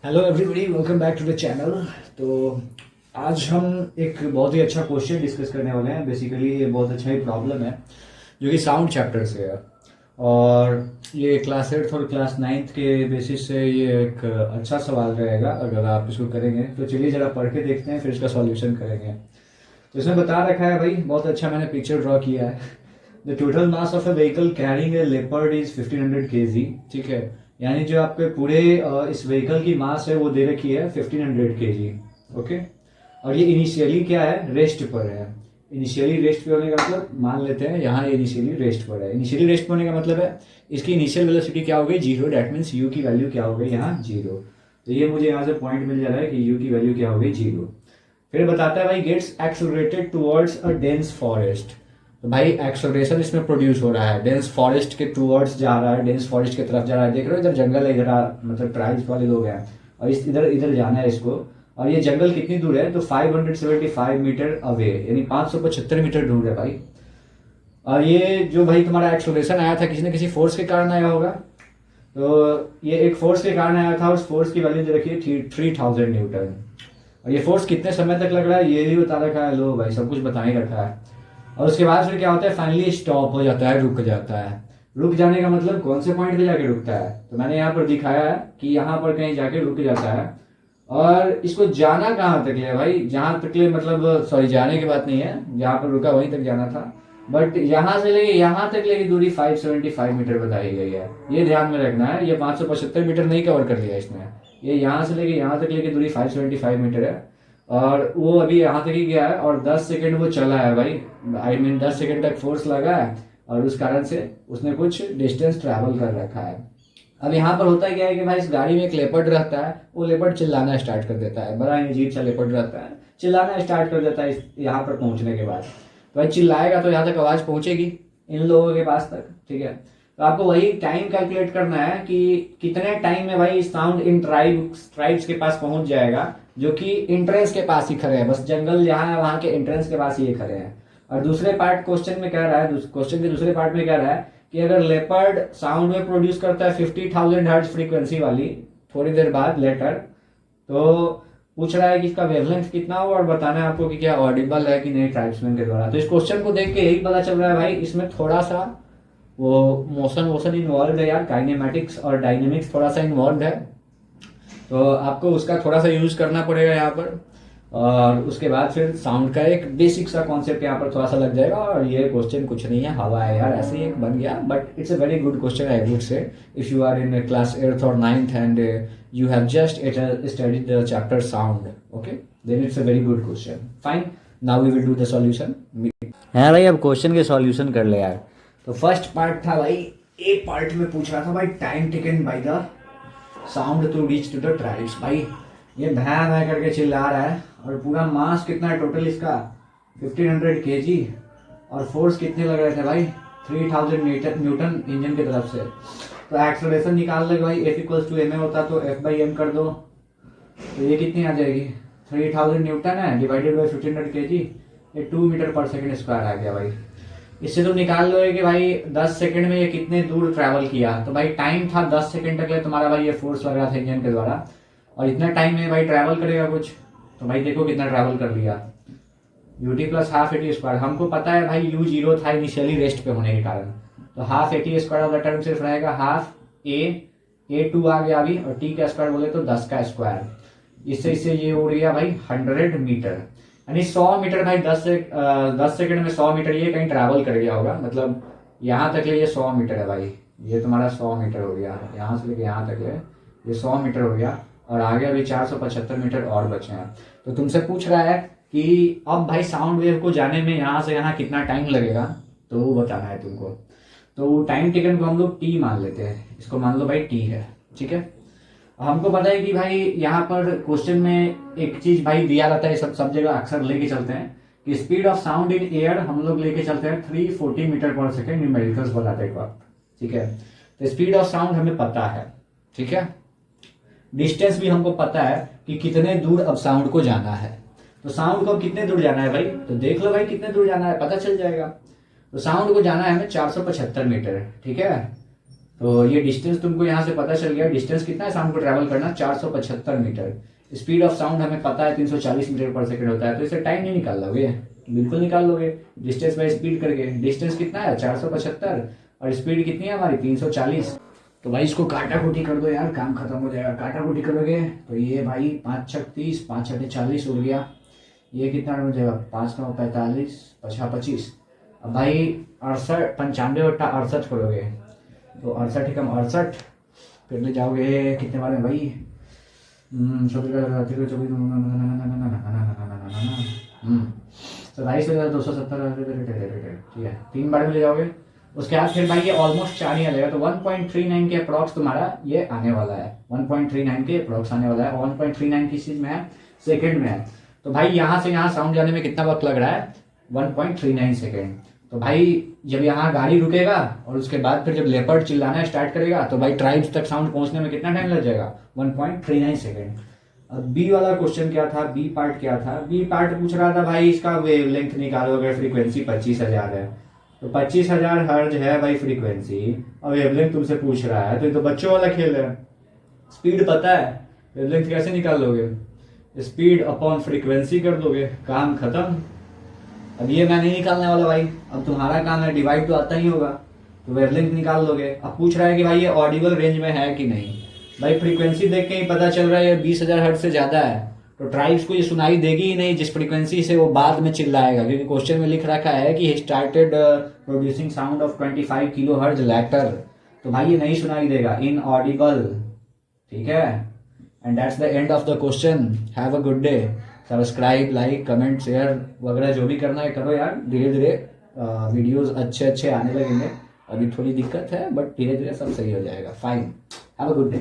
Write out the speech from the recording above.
Hello everybody, welcome back to the channel. तो आज हम एक बहुत ही अच्छा क्वेश्चन डिस्कस करने वाले हैं। बेसिकली ये बहुत अच्छा ही प्रॉब्लम है जो कि साउंड चैप्टर से है, और ये क्लास 8th और क्लास 9th के बेसिस से ये एक अच्छा सवाल रहेगा अगर आप इसको करेंगे। तो चलिए ज़रा पढ़ के देखते हैं, फिर इसका सॉल्यूशन करेंगे। तो इसमें बता रखा है भाई, बहुत अच्छा मैंने पिक्चर ड्रॉ किया है। The total mass of a vehicle carrying a leopard is 1500 kg। ठीक है, यानी जो आपके पूरे इस व्हीकल की मास है वो दे रखी है 1500 kg। ओके, और ये इनिशियली क्या है, रेस्ट पर है। इनिशियली रेस्ट पे होने का मतलब मान लेते हैं यहाँ ये इनिशियली रेस्ट पर है। इनिशियली रेस्ट पर होने का मतलब है इसकी इनिशियल वेलोसिटी क्या हो गई, जीरो। डेट मीन्स यू की वैल्यू क्या हो गई यहाँ, जीरो। तो ये मुझे यहाँ से पॉइंट मिल जा रहा है कि यू की वैल्यू क्या हो गई, जीरो। फिर बताता है भाई gets accelerated towards a dense forest. तो भाई एक्सलरेशन इसमें प्रोड्यूस हो रहा है, डेंस फॉरेस्ट के टुवर्ड्स जा रहा है, डेंस फॉरेस्ट की तरफ जा रहा है। देख रहे हो इधर जंगल है, इधर मतलब ट्राइब्स वाले लोग हैं, और इस इधर इधर जाना है इसको। और ये जंगल कितनी दूर है, तो 575 मीटर अवे, यानी 575 मीटर दूर है भाई। और ये जो भाई तुम्हारा एक्सलरेशन आया था, किसी न किसी फोर्स के कारण आया होगा। तो ये एक फोर्स के कारण आया था, उस फोर्स की वैल्यू दे रखी है 3000 न्यूटन। और ये फोर्स कितने समय तक लग रहा है ये भी बता रखा है। लो भाई, सब कुछ बता ही रखा है। और उसके बाद फिर क्या होता है, फाइनली स्टॉप हो जाता है, रुक जाता है। रुक जाने का मतलब कौन से पॉइंट पे जाके रुकता है, तो मैंने यहाँ पर दिखाया है कि यहाँ पर कहीं जाके रुक जाता है। और इसको जाना कहाँ तक है भाई, जहां तक ले मतलब सॉरी, जाने की बात नहीं है, जहां पर रुका वहीं तक जाना था। बट यहाँ से लेके यहाँ तक लेके दूरी 575 मीटर बताई गई है, ये ध्यान में रखना है। ये 575 मीटर नहीं कवर कर लिया इसने, ये यहाँ से लेके यहाँ तक लेके दूरी 575 मीटर है। और वो अभी यहाँ तक ही गया है, और 10 सेकंड वो चला है भाई। आई मीन 10 सेकंड तक फोर्स लगा है, और उस कारण से उसने कुछ डिस्टेंस ट्रैवल कर रखा है। अब यहाँ पर होता है क्या है कि भाई इस गाड़ी में एक लेपर्ड रहता है, वो लेपर्ड चिल्लाना स्टार्ट कर देता है। बड़ा अजीब सा लेपर्ड रहता है, चिल्लाना स्टार्ट कर देता है यहाँ पर पहुंचने के बाद। तो भाई चिल्लाएगा तो यहाँ तक आवाज़ पहुंचेगी इन लोगों के पास तक, ठीक है। तो आपको वही टाइम कैलकुलेट करना है कि कितने टाइम में भाई साउंड इन ट्राइब्स के पास पहुंच जाएगा, जो कि इंट्रेंस के पास ही खड़े हैं। बस जंगल जहाँ है वहाँ के इंट्रेंस के पास ही खड़े हैं। और दूसरे पार्ट क्वेश्चन में कह रहा है, क्वेश्चन के दूसरे पार्ट में कह रहा है कि अगर लेपर्ड साउंड वेव प्रोड्यूस करता है 50,000 हर्ट्ज फ्रीक्वेंसी वाली थोड़ी देर बाद लेटर, तो पूछ रहा है कि इसका वेवलेंथ कितना हो, और बताना है आपको कि क्या ऑडिबल है कि नहीं ट्राइब्समैन के द्वारा। तो इस क्वेश्चन को देख के यही पता चल रहा है भाई, इसमें थोड़ा सा वो मोशन इन्वॉल्व है यार, काइनेमेटिक्स और डायनेमिक्स थोड़ा सा इन्वॉल्व है। तो आपको उसका थोड़ा सा यूज करना पड़ेगा यहाँ पर। और उसके बाद फिर साउंड का एक बेसिक सा कॉन्सेप्ट यहाँ पर थोड़ा सा लग जाएगा। और ये क्वेश्चन कुछ नहीं है, हवा है यार, ऐसे ही एक बन गया। But it's a very good question I would say, if you are in class 8th और 9th and you have just studied the chapter sound, okay, then it's a very good question. Fine, now we will do the solution. है भाई, अब question के solution कर ले यार। तो first part था भाई, ए पार्ट में पूछ रहा था भाई time taken by the sound to reach to the tribes. भाई ये भै भै करके चिल्ला रहा है, और पूरा मास कितना है टोटल इसका 1500 kg, और फोर्स कितने लग रहे थे भाई 3000 न्यूटन इंजन की तरफ से। तो एक्सेलरेशन निकाल लगे भाई, F इक्वल्स टू ma होता तो F बाई एम कर दो, तो ये कितनी आ जाएगी 3000 न्यूटन है डिवाइडेड बाई 1500 kg, ये 2 मीटर पर सेकंड स्क्वायर आ गया भाई। इससे तो निकाल लो कि भाई 10 सेकंड में ये कितने दूर ट्रैवल किया। तो भाई टाइम था 10 सेकंड तक तुम्हारा भाई, ये फोर्स लग रहा था इंजन के द्वारा, और इतना टाइम में भाई ट्रैवल करेगा कुछ। तो भाई देखो कितना ट्रैवल कर लिया, ut plus half eighty square. हमको पता है भाई u जीरो था इनिशियली रेस्ट पे होने के कारण, तो हाफ एटी स्क्वायर वाला टर्म सिर्फ रहेगा हाफ ए टू आ गया अभी, और टी का स्क्वायर बोले तो 10 का स्क्वायर। इससे ये हो गया भाई 100 मीटर, यानी 100 मीटर भाई 10 सेकंड में 100 मीटर ये कहीं ट्रैवल कर गया होगा। मतलब यहाँ तक ले ये 100 मीटर है भाई, ये तुम्हारा 100 मीटर हो गया, यहाँ से लेके यहाँ तक है ये 100 मीटर हो गया, और आगे अभी 475 मीटर और बचे हैं। तो तुमसे पूछ रहा है कि अब भाई साउंड वेव को जाने में यहाँ से यहाँ कितना टाइम लगेगा, तो वो बताना है तुमको। तो टाइम टेकन को हम लोग टी मान लेते हैं, इसको मान लो भाई टी है, ठीक है। हमको पता है कि भाई यहाँ पर क्वेश्चन में एक चीज भाई दिया रहता है, सब जगह अक्सर लेके चलते हैं कि speed of sound in air हम लोग लेके चलते हैं 340 मीटर पर सेकेंड, न्यूमेरिकल्स बताते हैं वक्त, ठीक है। तो स्पीड ऑफ साउंड हमें पता है, ठीक है। डिस्टेंस भी हमको पता है कि कितने दूर अब साउंड को जाना है। तो साउंड को कितने दूर जाना है भाई, तो देख लो भाई कितने दूर जाना है, पता चल जाएगा। तो साउंड को जाना है हमें 475 मीटर, ठीक है। तो ये डिस्टेंस तुमको यहाँ से पता चल गया। डिस्टेंस कितना है साउंड को ट्रैवल करना, 475 मीटर। स्पीड ऑफ साउंड हमें पता है 340 मीटर पर सेकंड होता है, तो इसे टाइम नहीं निकाल लोगे, बिल्कुल निकाल लोगे डिस्टेंस बाय स्पीड करके। डिस्टेंस कितना है 475 और स्पीड कितनी है हमारी 340। तो भाई इसको काटा कुटी कर दो यार, काम खत्म हो जाएगा। काटा कुटी करोगे तो ये भाई 5 छक 30, 5 छठे 40 उड़ गया। ये कितना हो जाएगा 5 9 45, 5 25। अब भाई 68 95 बट्टा 68 करोगे तो 68 एकम 68, फिर ले जाओगे कितने बार में भाई 27,270, ठीक है 3 बार में ले जाओगे। उसके बाद फिर भाई ये ऑलमोस्ट 4 ही आ जाएगा, तो 1.39 के अप्रॉक्स तुम्हारा ये आने वाला है। 1.39 के अप्रॉक्स आने वाला है। 1.39 किस चीज में है, सेकंड में है। तो भाई यहाँ से यहाँ साउंड जाने में कितना वक्त लग रहा है, 1.39 सेकेंड। तो भाई जब यहाँ गाड़ी रुकेगा और उसके बाद फिर जब लेपर्ड चिल्लाना स्टार्ट करेगा तो भाई ट्राइब्स तक साउंड पहुंचने में कितना टाइम लग जाएगा, 1.39 सेकेंड। अब बी वाला क्वेश्चन क्या था, बी पार्ट क्या था, बी पार्ट पूछ रहा था भाई इसका वेवलेंथ निकालो अगर फ्रीक्वेंसी 25,000 है तो 25,000 हर्ट्ज है भाई फ्रीक्वेंसी, और वेवलेंथ तुमसे पूछ रहा है, तो ये तो बच्चों वाला खेल है। स्पीड पता है, वेवलेंथ कैसे निकाल लोगे, स्पीड अपॉन फ्रीक्वेंसी कर दोगे, काम खत्म। अब ये मैं नहीं निकालने वाला भाई, अब तुम्हारा काम है, डिवाइड तो आता ही होगा, तो वेवलेंथ निकाल लोगे। अब पूछ रहा है कि भाई ये ऑडिबल रेंज में है कि नहीं। भाई फ्रीक्वेंसी देख के ही पता चल रहा है ये 20,000 हर्ट्ज से ज्यादा है, तो ट्राइब्स को ये सुनाई देगी ही नहीं जिस फ्रीक्वेंसी से वो बाद में चिल्लाएगा, क्योंकि क्वेश्चन में लिख रखा है कि started producing sound of 25 kilo hertz later, तो भाई ये नहीं सुनाई देगा, इन ऑडिबल, ठीक है। And that's the end of the question. Have a good day. Subscribe, like, comment, share वगैरह जो भी करना है करो यार। धीरे धीरे वीडियोस अच्छे अच्छे आने लगेंगे। अभी थोड़ी दिक्कत है बट धीरे धीरे सब सही हो जाएगा। Fine, have a good day.